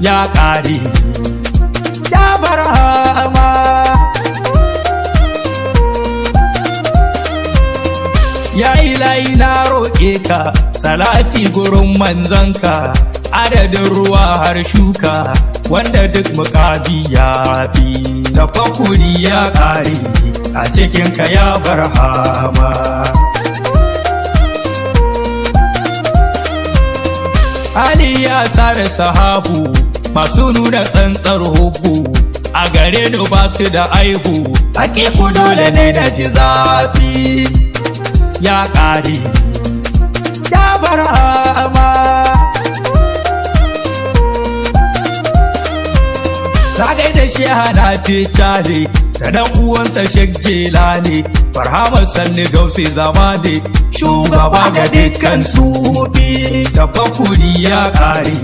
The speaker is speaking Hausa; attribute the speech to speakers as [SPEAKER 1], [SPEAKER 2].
[SPEAKER 1] ya ƙare ya barhama. Ya ilahi na roƙe ka salati gurin manzanka, adadin ruwa har shuka wanda duk muƙami ya fi. Tafakkuri ya ƙare a cikinka ya barhama. Ali ya sare sahabu masu nuna tsantsar hubbu, a gare ni ba su da aihu, haƙiƙu dole ne na ji zafi. Ya ƙare ya barhama. Na gaida sheha na titale da ɗan uwansa Sheikh Jelani, Barhama sanni gausi zamani, shugaba ga dukkan sufi. Tafakkuri ya ƙare